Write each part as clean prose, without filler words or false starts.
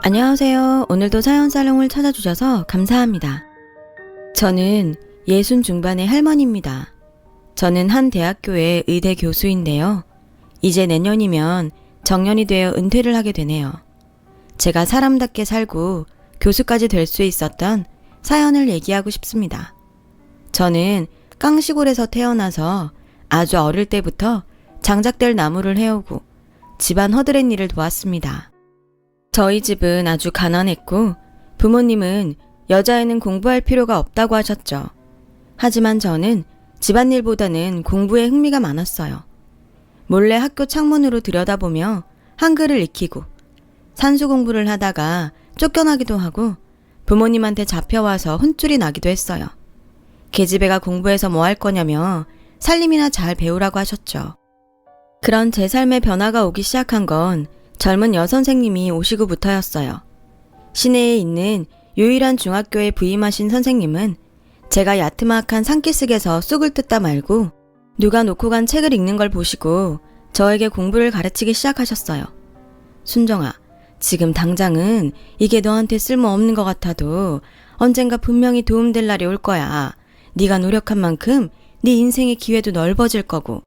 안녕하세요. 오늘도 사연살롱을 찾아주셔서 감사합니다. 저는 60 중반의 할머니입니다. 저는 한 대학교의 의대 교수인데요. 이제 내년이면 정년이 되어 은퇴를 하게 되네요. 제가 사람답게 살고 교수까지 될 수 있었던 사연을 얘기하고 싶습니다. 저는 깡시골에서 태어나서 아주 어릴 때부터 장작될 나무를 해오고 집안 허드렛 일을 도왔습니다. 저희 집은 아주 가난했고 부모님은 여자애는 공부할 필요가 없다고 하셨죠. 하지만 저는 집안일보다는 공부에 흥미가 많았어요. 몰래 학교 창문으로 들여다보며 한글을 익히고 산수 공부를 하다가 쫓겨나기도 하고 부모님한테 잡혀와서 혼쭐이 나기도 했어요. 계집애가 공부해서 뭐 할 거냐며 살림이나 잘 배우라고 하셨죠. 그런 제 삶의 변화가 오기 시작한 건 젊은 여선생님이 오시고부터였어요. 시내에 있는 유일한 중학교에 부임하신 선생님은 제가 야트막한 산기슭에서 쑥을 뜯다 말고 누가 놓고 간 책을 읽는 걸 보시고 저에게 공부를 가르치기 시작하셨어요. 순정아, 지금 당장은 이게 너한테 쓸모없는 것 같아도 언젠가 분명히 도움될 날이 올 거야. 네가 노력한 만큼 네 인생의 기회도 넓어질 거고.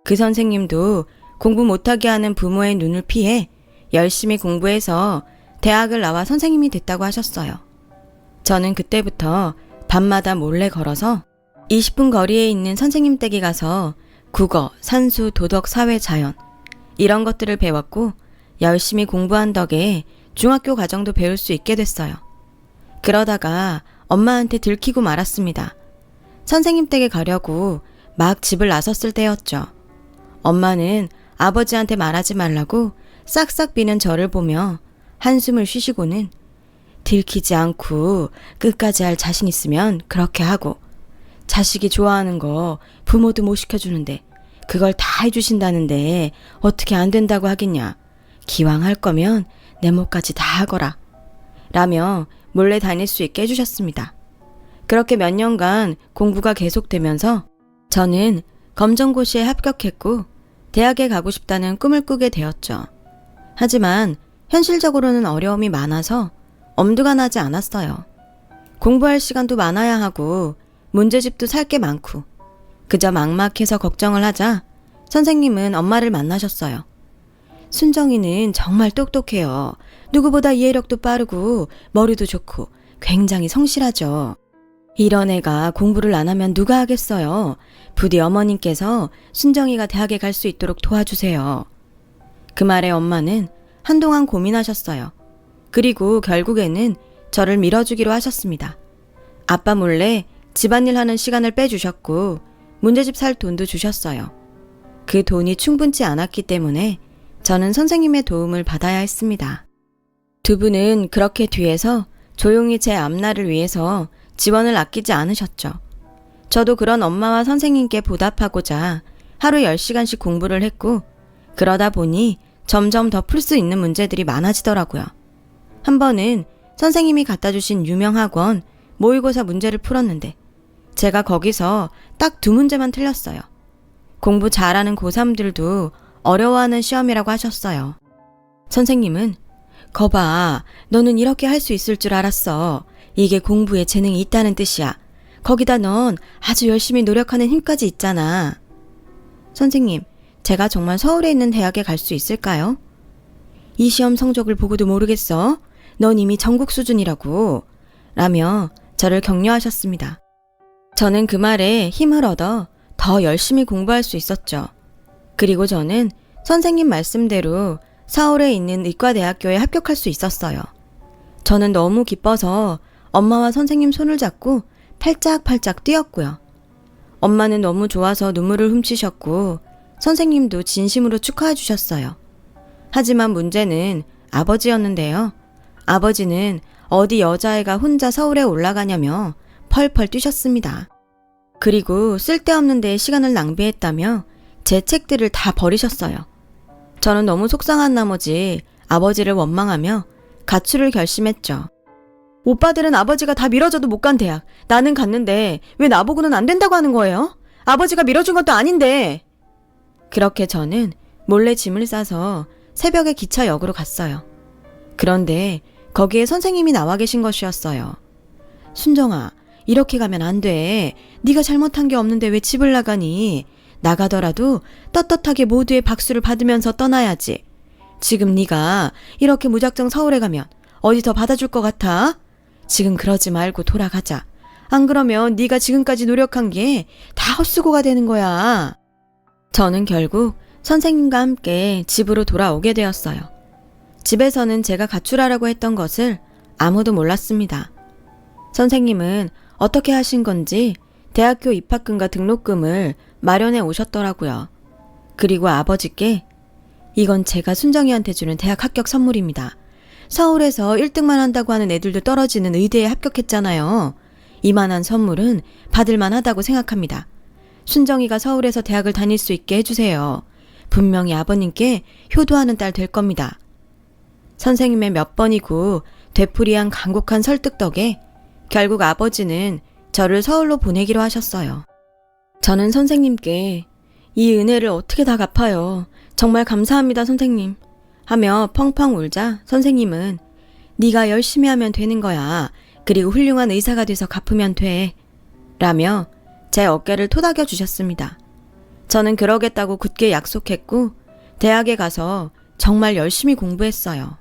그 선생님도 공부 못하게 하는 부모의 눈을 피해 열심히 공부해서 대학을 나와 선생님이 됐다고 하셨어요. 저는 그때부터 밤마다 몰래 걸어서 20분 거리에 있는 선생님 댁에 가서 국어, 산수, 도덕, 사회, 자연 이런 것들을 배웠고 열심히 공부한 덕에 중학교 과정도 배울 수 있게 됐어요. 그러다가 엄마한테 들키고 말았습니다. 선생님 댁에 가려고 막 집을 나섰을 때였죠. 엄마는 아버지한테 말하지 말라고 싹싹 비는 저를 보며 한숨을 쉬시고는 들키지 않고 끝까지 할 자신 있으면 그렇게 하고 자식이 좋아하는 거 부모도 못 시켜주는데 그걸 다 해주신다는데 어떻게 안 된다고 하겠냐. 기왕 할 거면 내 몫까지 다 하거라. 라며 몰래 다닐 수 있게 해주셨습니다. 그렇게 몇 년간 공부가 계속되면서 저는 검정고시에 합격했고 대학에 가고 싶다는 꿈을 꾸게 되었죠. 하지만 현실적으로는 어려움이 많아서 엄두가 나지 않았어요. 공부할 시간도 많아야 하고 문제집도 살 게 많고 그저 막막해서 걱정을 하자 선생님은 엄마를 만나셨어요. 순정이는 정말 똑똑해요. 누구보다 이해력도 빠르고 머리도 좋고 굉장히 성실하죠. 이런 애가 공부를 안 하면 누가 하겠어요. 부디 어머님께서 순정이가 대학에 갈 수 있도록 도와주세요. 그 말에 엄마는 한동안 고민하셨어요. 그리고 결국에는 저를 밀어주기로 하셨습니다. 아빠 몰래 집안일 하는 시간을 빼주셨고 문제집 살 돈도 주셨어요. 그 돈이 충분치 않았기 때문에 저는 선생님의 도움을 받아야 했습니다. 두 분은 그렇게 뒤에서 조용히 제 앞날을 위해서 지원을 아끼지 않으셨죠. 저도 그런 엄마와 선생님께 보답하고자 하루 10시간씩 공부를 했고 그러다 보니 점점 더 풀 수 있는 문제들이 많아지더라고요. 한 번은 선생님이 갖다 주신 유명 학원 모의고사 문제를 풀었는데 제가 거기서 딱 2문제만 틀렸어요. 공부 잘하는 고3들도 어려워하는 시험이라고 하셨어요. 선생님은 거봐, 너는 이렇게 할 수 있을 줄 알았어. 이게 공부에 재능이 있다는 뜻이야. 거기다 넌 아주 열심히 노력하는 힘까지 있잖아. 선생님, 제가 정말 서울에 있는 대학에 갈 수 있을까요? 이 시험 성적을 보고도 모르겠어? 넌 이미 전국 수준이라고. 라며 저를 격려하셨습니다. 저는 그 말에 힘을 얻어 더 열심히 공부할 수 있었죠. 그리고 저는 선생님 말씀대로 서울에 있는 의과대학교에 합격할 수 있었어요. 저는 너무 기뻐서 엄마와 선생님 손을 잡고 팔짝팔짝 뛰었고요. 엄마는 너무 좋아서 눈물을 훔치셨고 선생님도 진심으로 축하해 주셨어요. 하지만 문제는 아버지였는데요. 아버지는 어디 여자애가 혼자 서울에 올라가냐며 펄펄 뛰셨습니다. 그리고 쓸데없는 데에 시간을 낭비했다며 제 책들을 다 버리셨어요. 저는 너무 속상한 나머지 아버지를 원망하며 가출을 결심했죠. 오빠들은 아버지가 다 밀어줘도 못 간 대학, 나는 갔는데 왜 나보고는 안 된다고 하는 거예요? 아버지가 밀어준 것도 아닌데. 그렇게 저는 몰래 짐을 싸서 새벽에 기차역으로 갔어요. 그런데 거기에 선생님이 나와 계신 것이었어요. 순정아, 이렇게 가면 안 돼. 네가 잘못한 게 없는데 왜 집을 나가니? 나가더라도 떳떳하게 모두의 박수를 받으면서 떠나야지. 지금 네가 이렇게 무작정 서울에 가면 어디 더 받아줄 것 같아? 지금 그러지 말고 돌아가자. 안 그러면 네가 지금까지 노력한 게 다 헛수고가 되는 거야. 저는 결국 선생님과 함께 집으로 돌아오게 되었어요. 집에서는 제가 가출하라고 했던 것을 아무도 몰랐습니다. 선생님은 어떻게 하신 건지 대학교 입학금과 등록금을 마련해 오셨더라고요. 그리고 아버지께 이건 제가 순정이한테 주는 대학 합격 선물입니다. 서울에서 1등만 한다고 하는 애들도 떨어지는 의대에 합격했잖아요. 이만한 선물은 받을만 하다고 생각합니다. 순정이가 서울에서 대학을 다닐 수 있게 해주세요. 분명히 아버님께 효도하는 딸 될 겁니다. 선생님의 몇 번이고 되풀이한 간곡한 설득 덕에 결국 아버지는 저를 서울로 보내기로 하셨어요. 저는 선생님께 이 은혜를 어떻게 다 갚아요. 정말 감사합니다, 선생님. 하며 펑펑 울자 선생님은 네가 열심히 하면 되는 거야. 그리고 훌륭한 의사가 돼서 갚으면 돼. 라며 제 어깨를 토닥여 주셨습니다. 저는 그러겠다고 굳게 약속했고 대학에 가서 정말 열심히 공부했어요.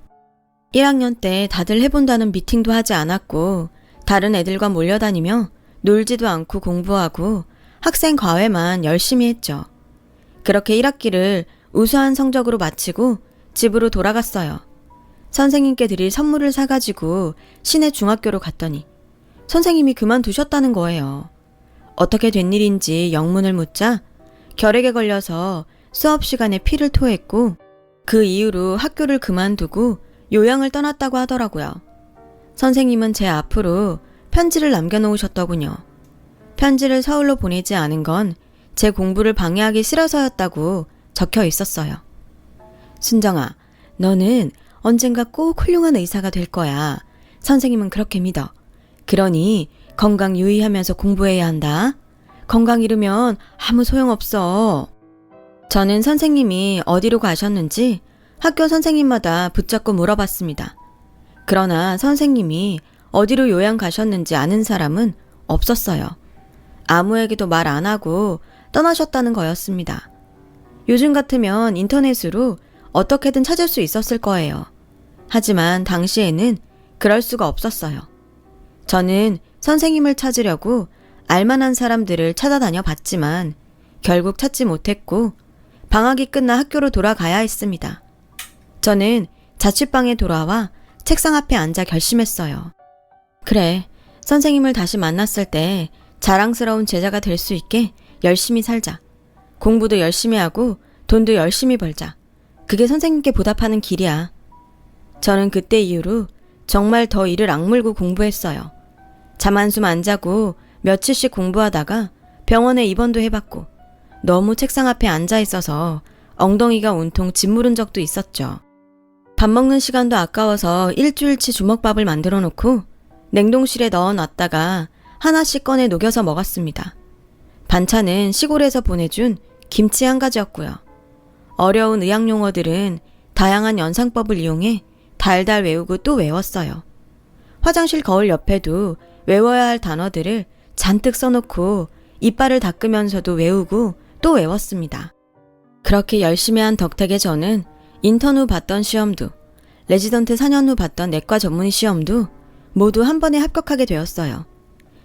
1학년 때 다들 해본다는 미팅도 하지 않았고 다른 애들과 몰려다니며 놀지도 않고 공부하고 학생 과외만 열심히 했죠. 그렇게 1학기를 우수한 성적으로 마치고 집으로 돌아갔어요. 선생님께 드릴 선물을 사가지고 시내 중학교로 갔더니 선생님이 그만두셨다는 거예요. 어떻게 된 일인지 영문을 묻자 결핵에 걸려서 수업 시간에 피를 토했고 그 이후로 학교를 그만두고 요양을 떠났다고 하더라고요. 선생님은 제 앞으로 편지를 남겨놓으셨더군요. 편지를 서울로 보내지 않은 건 제 공부를 방해하기 싫어서였다고 적혀 있었어요. 순정아, 너는 언젠가 꼭 훌륭한 의사가 될 거야. 선생님은 그렇게 믿어. 그러니 건강 유의하면서 공부해야 한다. 건강 잃으면 아무 소용없어. 저는 선생님이 어디로 가셨는지 학교 선생님마다 붙잡고 물어봤습니다. 그러나 선생님이 어디로 요양 가셨는지 아는 사람은 없었어요. 아무에게도 말 안 하고 떠나셨다는 거였습니다. 요즘 같으면 인터넷으로 어떻게든 찾을 수 있었을 거예요. 하지만 당시에는 그럴 수가 없었어요. 저는 선생님을 찾으려고 알만한 사람들을 찾아다녀 봤지만 결국 찾지 못했고 방학이 끝나 학교로 돌아가야 했습니다. 저는 자취방에 돌아와 책상 앞에 앉아 결심했어요. 그래, 선생님을 다시 만났을 때 자랑스러운 제자가 될 수 있게 열심히 살자. 공부도 열심히 하고 돈도 열심히 벌자. 그게 선생님께 보답하는 길이야. 저는 그때 이후로 정말 더 이를 악물고 공부했어요. 잠 한숨 안 자고 며칠씩 공부하다가 병원에 입원도 해봤고 너무 책상 앞에 앉아 있어서 엉덩이가 온통 짓무른 적도 있었죠. 밥 먹는 시간도 아까워서 일주일치 주먹밥을 만들어 놓고 냉동실에 넣어놨다가 하나씩 꺼내 녹여서 먹었습니다. 반찬은 시골에서 보내준 김치 한 가지였고요. 어려운 의학 용어들은 다양한 연상법을 이용해 달달 외우고 또 외웠어요. 화장실 거울 옆에도 외워야 할 단어들을 잔뜩 써놓고 이빨을 닦으면서도 외우고 또 외웠습니다. 그렇게 열심히 한 덕택에 저는 인턴 후 봤던 시험도 레지던트 4년 후 봤던 내과 전문의 시험도 모두 한 번에 합격하게 되었어요.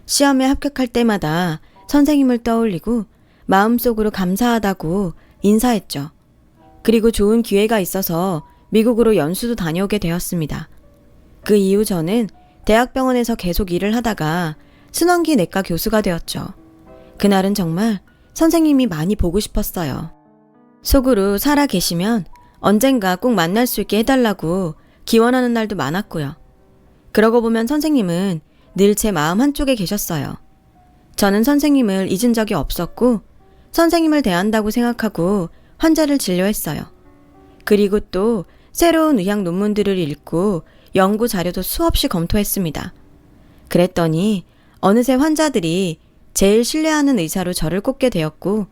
시험에 합격할 때마다 선생님을 떠올리고 마음속으로 감사하다고 인사했죠. 그리고 좋은 기회가 있어서 미국으로 연수도 다녀오게 되었습니다. 그 이후 저는 대학병원에서 계속 일을 하다가 순환기 내과 교수가 되었죠. 그날은 정말 선생님이 많이 보고 싶었어요. 속으로 살아 계시면 언젠가 꼭 만날 수 있게 해달라고 기원하는 날도 많았고요. 그러고 보면 선생님은 늘 제 마음 한쪽에 계셨어요. 저는 선생님을 잊은 적이 없었고 선생님을 대한다고 생각하고 환자를 진료했어요. 그리고 또 새로운 의학 논문들을 읽고 연구 자료도 수없이 검토했습니다. 그랬더니 어느새 환자들이 제일 신뢰하는 의사로 저를 꼽게 되었고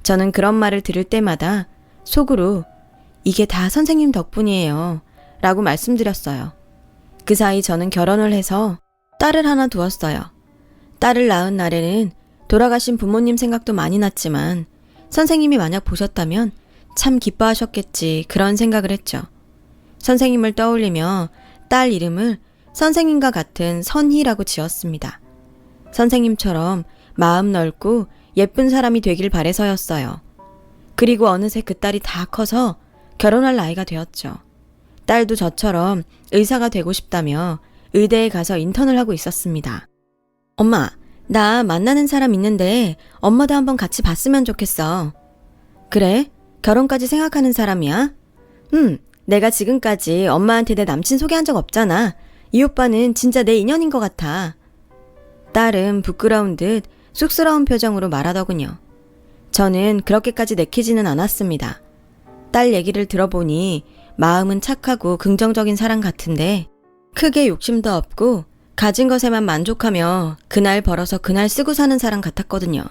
저는 그런 말을 들을 때마다 속으로 이게 다 선생님 덕분이에요 라고 말씀드렸어요. 그 사이 저는 결혼을 해서 딸을 하나 두었어요. 딸을 낳은 날에는 돌아가신 부모님 생각도 많이 났지만 선생님이 만약 보셨다면 참 기뻐하셨겠지 그런 생각을 했죠. 선생님을 떠올리며 딸 이름을 선생님과 같은 선희라고 지었습니다. 선생님처럼 마음 넓고 예쁜 사람이 되길 바래서였어요. 그리고 어느새 그 딸이 다 커서 결혼할 나이가 되었죠. 딸도 저처럼 의사가 되고 싶다며 의대에 가서 인턴을 하고 있었습니다. 엄마, 나 만나는 사람 있는데 엄마도 한번 같이 봤으면 좋겠어. 그래? 결혼까지 생각하는 사람이야? 내가 지금까지 엄마한테 내 남친 소개한 적 없잖아. 이 오빠는 진짜 내 인연인 것 같아. 딸은 부끄러운 듯 쑥스러운 표정으로 말하더군요. 저는 그렇게까지 내키지는 않았습니다. 딸 얘기를 들어보니 마음은 착하고 긍정적인 사람 같은데 크게 욕심도 없고 가진 것에만 만족하며 그날 벌어서 그날 쓰고 사는 사람 같았거든요.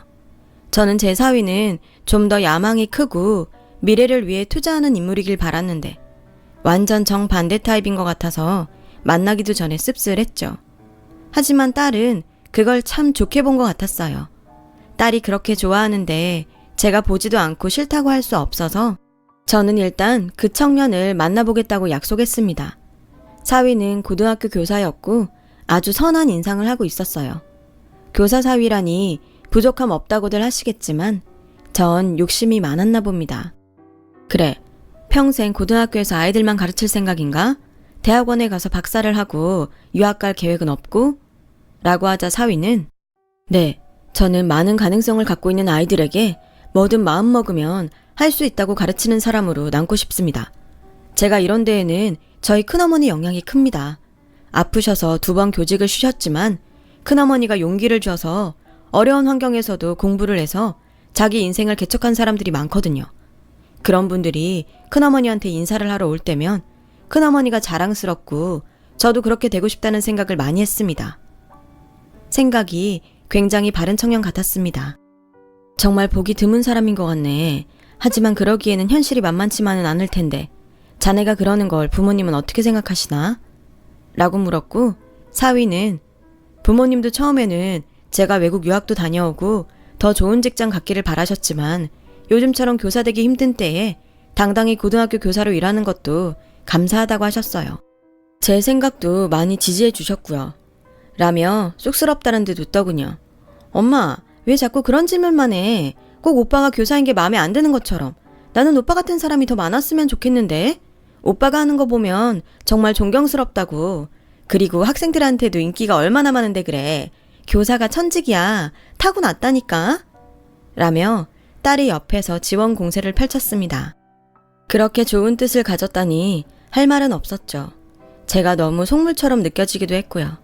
저는 제 사위는 좀 더 야망이 크고 미래를 위해 투자하는 인물이길 바랐는데 완전 정반대 타입인 것 같아서 만나기도 전에 씁쓸했죠. 하지만 딸은 그걸 참 좋게 본 것 같았어요. 딸이 그렇게 좋아하는데 제가 보지도 않고 싫다고 할 수 없어서 저는 일단 그 청년을 만나보겠다고 약속했습니다. 사위는 고등학교 교사였고 아주 선한 인상을 하고 있었어요. 교사 사위라니 부족함 없다고들 하시겠지만 전 욕심이 많았나 봅니다. 그래, 평생 고등학교에서 아이들만 가르칠 생각인가? 대학원에 가서 박사를 하고 유학 갈 계획은 없고? 라고 하자 사위는 네, 저는 많은 가능성을 갖고 있는 아이들에게 뭐든 마음먹으면 할 수 있다고 가르치는 사람으로 남고 싶습니다. 제가 이런 데에는 저희 큰어머니 영향이 큽니다. 아프셔서 2번 교직을 쉬셨지만 큰어머니가 용기를 줘서 어려운 환경에서도 공부를 해서 자기 인생을 개척한 사람들이 많거든요. 그런 분들이 큰어머니한테 인사를 하러 올 때면 큰어머니가 자랑스럽고 저도 그렇게 되고 싶다는 생각을 많이 했습니다. 생각이 굉장히 바른 청년 같았습니다. 정말 보기 드문 사람인 것 같네. 하지만 그러기에는 현실이 만만치만은 않을 텐데 자네가 그러는 걸 부모님은 어떻게 생각하시나? 라고 물었고 사위는 부모님도 처음에는 제가 외국 유학도 다녀오고 더 좋은 직장 갖기를 바라셨지만 요즘처럼 교사 되기 힘든 때에 당당히 고등학교 교사로 일하는 것도 감사하다고 하셨어요. 제 생각도 많이 지지해 주셨고요. 라며 쑥스럽다는 듯 웃더군요. 엄마, 왜 자꾸 그런 질문만 해? 꼭 오빠가 교사인 게 마음에 안 드는 것처럼. 나는 오빠 같은 사람이 더 많았으면 좋겠는데? 오빠가 하는 거 보면 정말 존경스럽다고. 그리고 학생들한테도 인기가 얼마나 많은데 그래. 교사가 천직이야. 타고났다니까. 라며 딸이 옆에서 지원 공세를 펼쳤습니다. 그렇게 좋은 뜻을 가졌다니 할 말은 없었죠. 제가 너무 속물처럼 느껴지기도 했고요.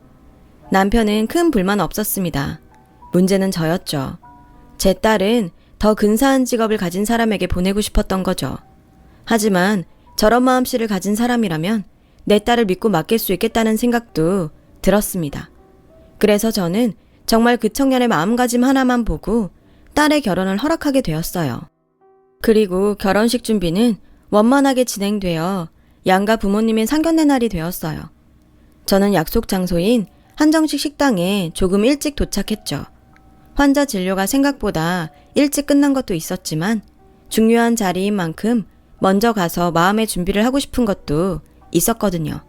남편은 큰 불만 없었습니다. 문제는 저였죠. 제 딸은 더 근사한 직업을 가진 사람에게 보내고 싶었던 거죠. 하지만 저런 마음씨를 가진 사람이라면 내 딸을 믿고 맡길 수 있겠다는 생각도 들었습니다. 그래서 저는 정말 그 청년의 마음가짐 하나만 보고 딸의 결혼을 허락하게 되었어요. 그리고 결혼식 준비는 원만하게 진행되어 양가 부모님의 상견례 날이 되었어요. 저는 약속 장소인 한정식 식당에 조금 일찍 도착했죠. 환자 진료가 생각보다 일찍 끝난 것도 있었지만 중요한 자리인 만큼 먼저 가서 마음의 준비를 하고 싶은 것도 있었거든요.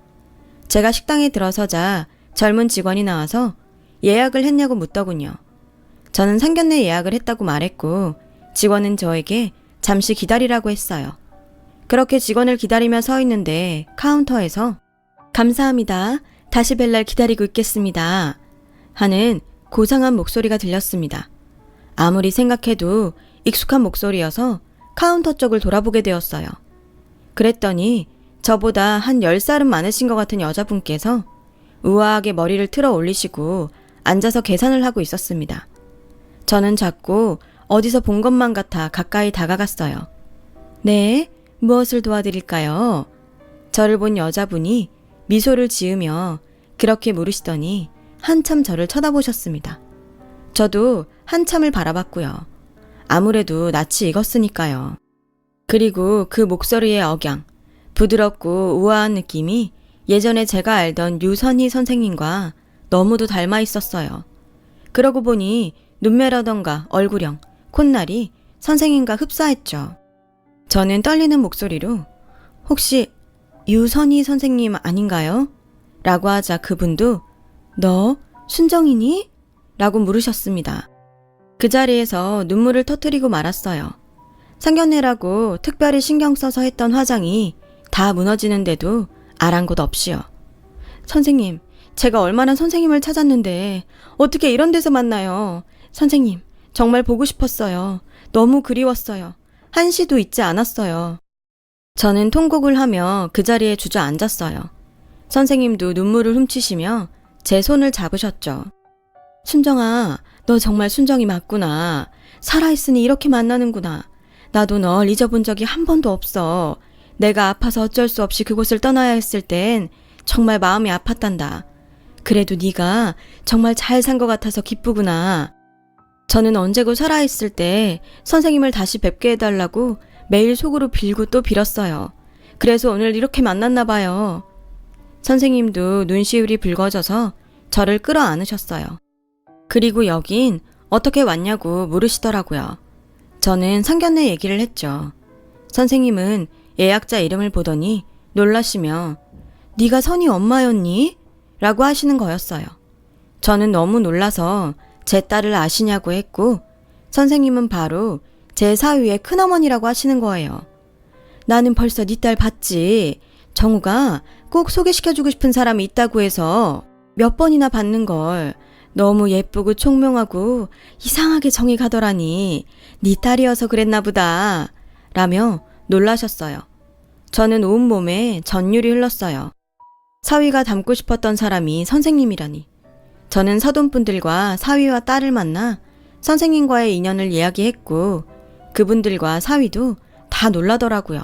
제가 식당에 들어서자 젊은 직원이 나와서 예약을 했냐고 묻더군요. 저는 상견례 예약을 했다고 말했고 직원은 저에게 잠시 기다리라고 했어요. 그렇게 직원을 기다리며 서 있는데 카운터에서 감사합니다. 다시 뵐 날 기다리고 있겠습니다. 하는 고상한 목소리가 들렸습니다. 아무리 생각해도 익숙한 목소리여서 카운터 쪽을 돌아보게 되었어요. 그랬더니 저보다 한 10살은 많으신 것 같은 여자분께서 우아하게 머리를 틀어 올리시고 앉아서 계산을 하고 있었습니다. 저는 자꾸 어디서 본 것만 같아 가까이 다가갔어요. 네, 무엇을 도와드릴까요? 저를 본 여자분이 미소를 지으며 그렇게 물으시더니 한참 저를 쳐다보셨습니다. 저도 한참을 바라봤고요. 아무래도 낯이 익었으니까요. 그리고 그 목소리의 억양, 부드럽고 우아한 느낌이 예전에 제가 알던 유선희 선생님과 너무도 닮아 있었어요. 그러고 보니 눈매라던가 얼굴형, 콧날이 선생님과 흡사했죠. 저는 떨리는 목소리로 혹시 유선희 선생님 아닌가요? 라고 하자 그분도 너 순정이니? 라고 물으셨습니다. 그 자리에서 눈물을 터뜨리고 말았어요. 상견례라고 특별히 신경 써서 했던 화장이 다 무너지는데도 아랑곳 없이요. 선생님, 제가 얼마나 선생님을 찾았는데 어떻게 이런 데서 만나요? 선생님, 정말 보고 싶었어요. 너무 그리웠어요. 한시도 잊지 않았어요. 저는 통곡을 하며 그 자리에 주저앉았어요. 선생님도 눈물을 훔치시며 제 손을 잡으셨죠. 순정아, 너 정말 순정이 맞구나. 살아있으니 이렇게 만나는구나. 나도 널 잊어본 적이 한 번도 없어. 내가 아파서 어쩔 수 없이 그곳을 떠나야 했을 땐 정말 마음이 아팠단다. 그래도 네가 정말 잘 산 것 같아서 기쁘구나. 저는 언제고 살아있을 때 선생님을 다시 뵙게 해달라고 매일 속으로 빌고 또 빌었어요. 그래서 오늘 이렇게 만났나 봐요. 선생님도 눈시울이 붉어져서 저를 끌어안으셨어요. 그리고 여긴 어떻게 왔냐고 물으시더라고요. 저는 상견례 얘기를 했죠. 선생님은 예약자 이름을 보더니 놀라시며 네가 선희 엄마였니? 라고 하시는 거였어요. 저는 너무 놀라서 제 딸을 아시냐고 했고 선생님은 바로 제 사위의 큰어머니라고 하시는 거예요. 나는 벌써 네 딸 봤지. 정우가 꼭 소개시켜주고 싶은 사람이 있다고 해서 몇 번이나 봤는걸. 너무 예쁘고 총명하고 이상하게 정이 가더라니. 네 딸이어서 그랬나 보다. 라며 놀라셨어요. 저는 온몸에 전율이 흘렀어요. 사위가 닮고 싶었던 사람이 선생님이라니. 저는 사돈분들과 사위와 딸을 만나 선생님과의 인연을 이야기했고 그분들과 사위도 다 놀라더라고요.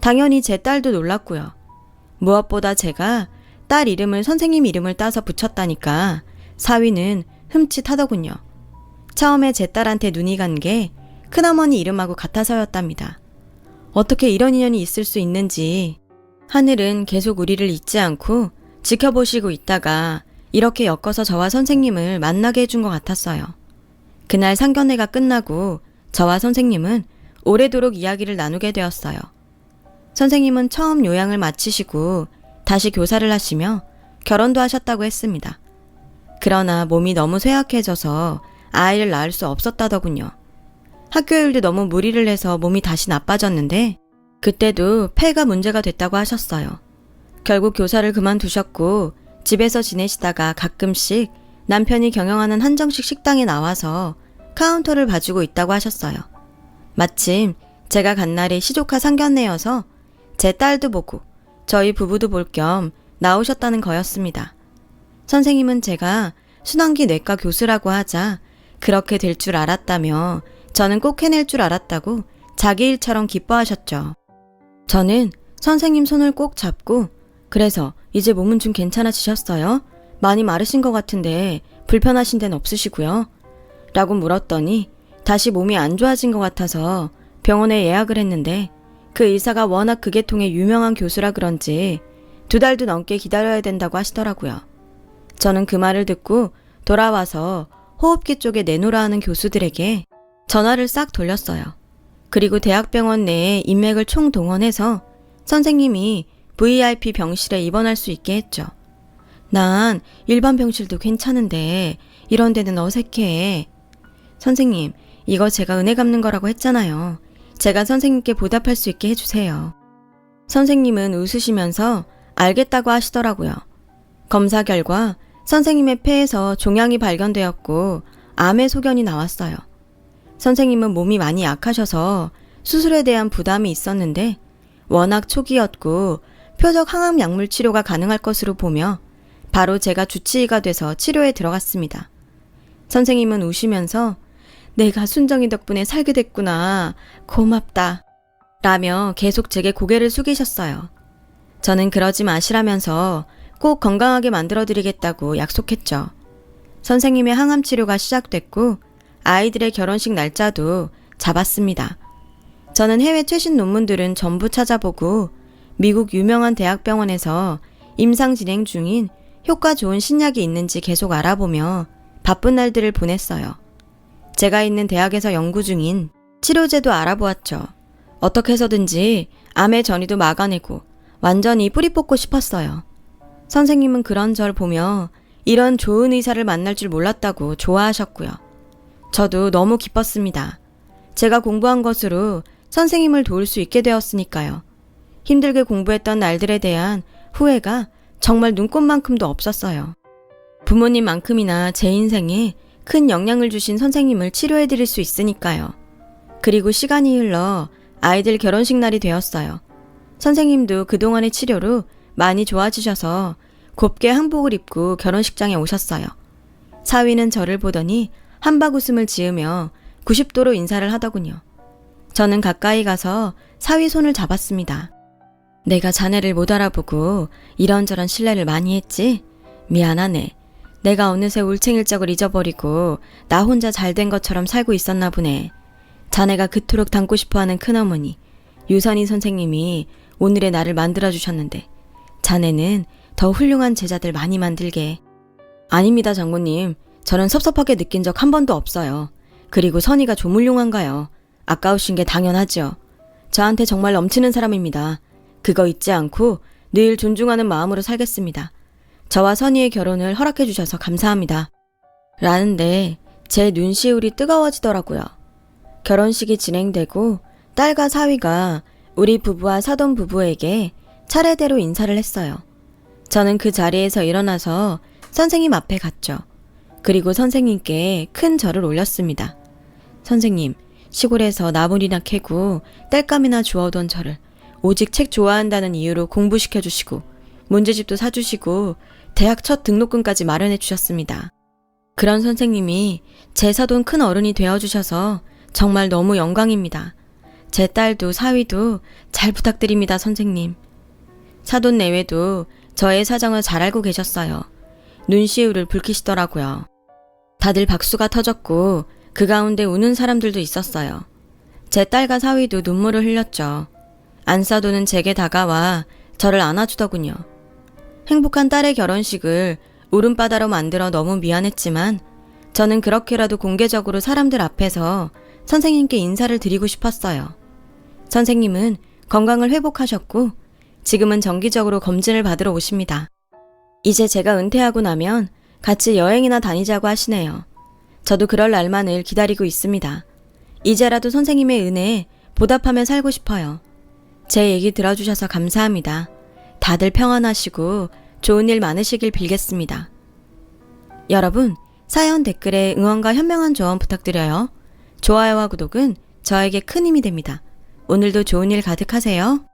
당연히 제 딸도 놀랐고요. 무엇보다 제가 딸 이름을 선생님 이름을 따서 붙였다니까 사위는 흠칫하더군요. 처음에 제 딸한테 눈이 간 게 큰어머니 이름하고 같아서였답니다. 어떻게 이런 인연이 있을 수 있는지 하늘은 계속 우리를 잊지 않고 지켜보시고 있다가 이렇게 엮어서 저와 선생님을 만나게 해준 것 같았어요. 그날 상견례가 끝나고 저와 선생님은 오래도록 이야기를 나누게 되었어요. 선생님은 처음 요양을 마치시고 다시 교사를 하시며 결혼도 하셨다고 했습니다. 그러나 몸이 너무 쇠약해져서 아이를 낳을 수 없었다더군요. 학교 일도 너무 무리를 해서 몸이 다시 나빠졌는데 그때도 폐가 문제가 됐다고 하셨어요. 결국 교사를 그만두셨고 집에서 지내시다가 가끔씩 남편이 경영하는 한정식 식당에 나와서 카운터를 봐주고 있다고 하셨어요. 마침 제가 간 날이 시조카 상견례여서 제 딸도 보고 저희 부부도 볼 겸 나오셨다는 거였습니다. 선생님은 제가 순환기 내과 교수라고 하자 그렇게 될 줄 알았다며 저는 꼭 해낼 줄 알았다고 자기 일처럼 기뻐하셨죠. 저는 선생님 손을 꼭 잡고 그래서 이제 몸은 좀 괜찮아지셨어요? 많이 마르신 것 같은데 불편하신 데는 없으시고요? 라고 물었더니 다시 몸이 안 좋아진 것 같아서 병원에 예약을 했는데 그 의사가 워낙 그 계통의 유명한 교수라 그런지 2달도 넘게 기다려야 된다고 하시더라고요. 저는 그 말을 듣고 돌아와서 호흡기 쪽에 내놓으라 하는 교수들에게 전화를 싹 돌렸어요. 그리고 대학병원 내에 인맥을 총동원해서 선생님이 VIP 병실에 입원할 수 있게 했죠. 난 일반 병실도 괜찮은데 이런 데는 어색해. 선생님, 이거 제가 은혜 갚는 거라고 했잖아요. 제가 선생님께 보답할 수 있게 해주세요. 선생님은 웃으시면서 알겠다고 하시더라고요. 검사 결과 선생님의 폐에서 종양이 발견되었고 암의 소견이 나왔어요. 선생님은 몸이 많이 약하셔서 수술에 대한 부담이 있었는데 워낙 초기였고 표적 항암 약물 치료가 가능할 것으로 보며 바로 제가 주치의가 돼서 치료에 들어갔습니다. 선생님은 우시면서 내가 순정이 덕분에 살게 됐구나. 고맙다. 라며 계속 제게 고개를 숙이셨어요. 저는 그러지 마시라면서 꼭 건강하게 만들어드리겠다고 약속했죠. 선생님의 항암 치료가 시작됐고 아이들의 결혼식 날짜도 잡았습니다. 저는 해외 최신 논문들은 전부 찾아보고 미국 유명한 대학병원에서 임상 진행 중인 효과 좋은 신약이 있는지 계속 알아보며 바쁜 날들을 보냈어요. 제가 있는 대학에서 연구 중인 치료제도 알아보았죠. 어떻게 해서든지 암의 전이도 막아내고 완전히 뿌리 뽑고 싶었어요. 선생님은 그런 절 보며 이런 좋은 의사를 만날 줄 몰랐다고 좋아하셨고요. 저도 너무 기뻤습니다. 제가 공부한 것으로 선생님을 도울 수 있게 되었으니까요. 힘들게 공부했던 날들에 대한 후회가 정말 눈꽃만큼도 없었어요. 부모님만큼이나 제 인생에 큰 영향을 주신 선생님을 치료해드릴 수 있으니까요. 그리고 시간이 흘러 아이들 결혼식 날이 되었어요. 선생님도 그동안의 치료로 많이 좋아지셔서 곱게 한복을 입고 결혼식장에 오셨어요. 사위는 저를 보더니 한박 웃음을 지으며 90도로 인사를 하더군요. 저는 가까이 가서 사위 손을 잡았습니다. 내가 자네를 못 알아보고 이런저런 신뢰를 많이 했지? 미안하네. 내가 어느새 울챙일적을 잊어버리고 나 혼자 잘된 것처럼 살고 있었나 보네. 자네가 그토록 닮고 싶어하는 큰어머니 유선희 선생님이 오늘의 나를 만들어주셨는데 자네는 더 훌륭한 제자들 많이 만들게. 아닙니다, 장모님. 저는 섭섭하게 느낀 적 한 번도 없어요. 그리고 선희가 좀 훌륭한가요? 아까우신 게 당연하죠. 저한테 정말 넘치는 사람입니다. 그거 잊지 않고 늘 존중하는 마음으로 살겠습니다. 저와 선희의 결혼을 허락해 주셔서 감사합니다. 라는데 제 눈시울이 뜨거워지더라고요. 결혼식이 진행되고 딸과 사위가 우리 부부와 사돈 부부에게 차례대로 인사를 했어요. 저는 그 자리에서 일어나서 선생님 앞에 갔죠. 그리고 선생님께 큰 절을 올렸습니다. 선생님, 시골에서 나물이나 캐고 땔감이나 주워던 저를 오직 책 좋아한다는 이유로 공부시켜주시고 문제집도 사주시고 대학 첫 등록금까지 마련해 주셨습니다. 그런 선생님이 제 사돈 큰 어른이 되어주셔서 정말 너무 영광입니다. 제 딸도 사위도 잘 부탁드립니다, 선생님. 사돈 내외도 저의 사정을 잘 알고 계셨어요. 눈시울을 붉히시더라고요. 다들 박수가 터졌고 그 가운데 우는 사람들도 있었어요. 제 딸과 사위도 눈물을 흘렸죠. 안사돈은 제게 다가와 저를 안아주더군요. 행복한 딸의 결혼식을 울음바다로 만들어 너무 미안했지만 저는 그렇게라도 공개적으로 사람들 앞에서 선생님께 인사를 드리고 싶었어요. 선생님은 건강을 회복하셨고 지금은 정기적으로 검진을 받으러 오십니다. 이제 제가 은퇴하고 나면 같이 여행이나 다니자고 하시네요. 저도 그럴 날만을 기다리고 있습니다. 이제라도 선생님의 은혜에 보답하며 살고 싶어요. 제 얘기 들어주셔서 감사합니다. 다들 평안하시고 좋은 일 많으시길 빌겠습니다. 여러분, 사연 댓글에 응원과 현명한 조언 부탁드려요. 좋아요와 구독은 저에게 큰 힘이 됩니다. 오늘도 좋은 일 가득하세요.